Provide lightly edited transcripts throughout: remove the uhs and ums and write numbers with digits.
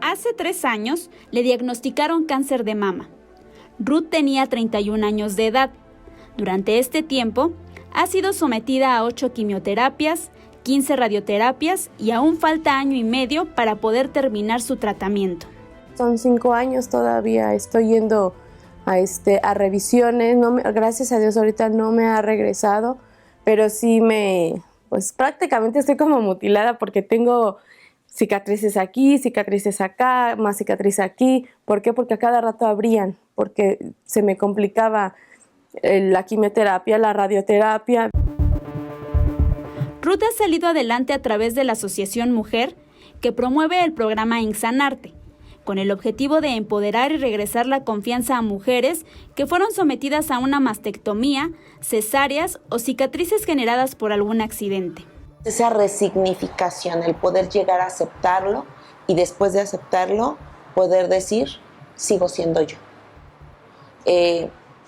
Hace 3 años le diagnosticaron cáncer de mama. Ruth tenía 31 años de edad. Durante este tiempo, ha sido sometida a 8 quimioterapias, 15 radioterapias y aún falta año y medio para poder terminar su tratamiento. Son 5 años todavía, estoy yendo a revisiones, gracias a Dios ahorita no me ha regresado, pero sí pues prácticamente estoy como mutilada porque tengo cicatrices aquí, cicatrices acá, más cicatriz aquí. ¿Por qué? Porque a cada rato abrían, porque se me complicaba la quimioterapia, la radioterapia. Ruth ha salido adelante a través de la Asociación Mujer, que promueve el programa Insanarte, con el objetivo de empoderar y regresar la confianza a mujeres que fueron sometidas a una mastectomía, cesáreas o cicatrices generadas por algún accidente. Esa resignificación, el poder llegar a aceptarlo y después de aceptarlo poder decir, sigo siendo yo.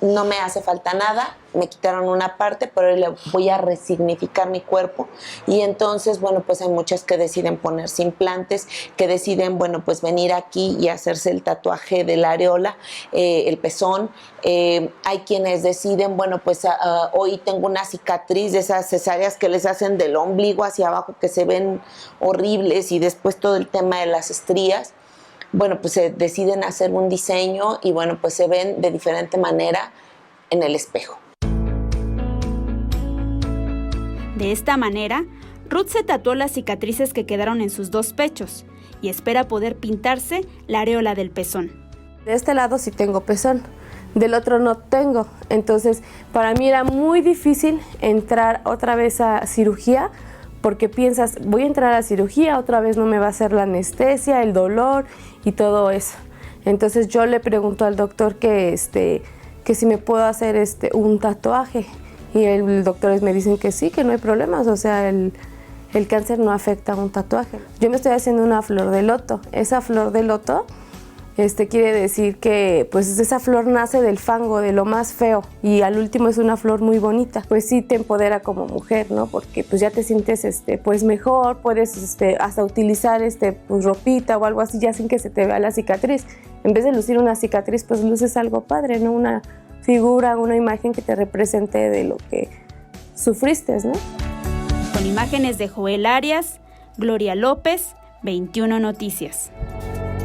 No me hace falta nada, me quitaron una parte, pero le voy a resignificar mi cuerpo. Y entonces, bueno, pues hay muchas que deciden ponerse implantes, que deciden, bueno, pues venir aquí y hacerse el tatuaje de la areola, el pezón. Hay quienes deciden, bueno, pues hoy tengo una cicatriz de esas cesáreas que les hacen del ombligo hacia abajo, que se ven horribles, y después todo el tema de las estrías. Bueno, pues se deciden hacer un diseño y bueno, pues se ven de diferente manera en el espejo. De esta manera, Ruth se tatuó las cicatrices que quedaron en sus 2 pechos y espera poder pintarse la areola del pezón. De este lado sí tengo pezón, del otro no tengo. Entonces, para mí era muy difícil entrar otra vez a cirugía, porque piensas, voy a entrar a cirugía, otra vez no me va a hacer la anestesia, el dolor y todo eso. Entonces yo le pregunto al doctor que si me puedo hacer un tatuaje, y el doctores me dicen que sí, que no hay problemas, o sea, el cáncer no afecta a un tatuaje. Yo me estoy haciendo una flor de loto. Esa flor de loto quiere decir que pues esa flor nace del fango, de lo más feo, y al último es una flor muy bonita. Pues sí te empodera como mujer, ¿no? Porque pues ya te sientes pues mejor, puedes hasta utilizar pues ropita o algo así ya sin que se te vea la cicatriz. En vez de lucir una cicatriz, pues luces algo padre, ¿no? Una figura, una imagen que te represente de lo que sufriste, ¿no? Con imágenes de Joel Arias, Gloria López, 21 Noticias.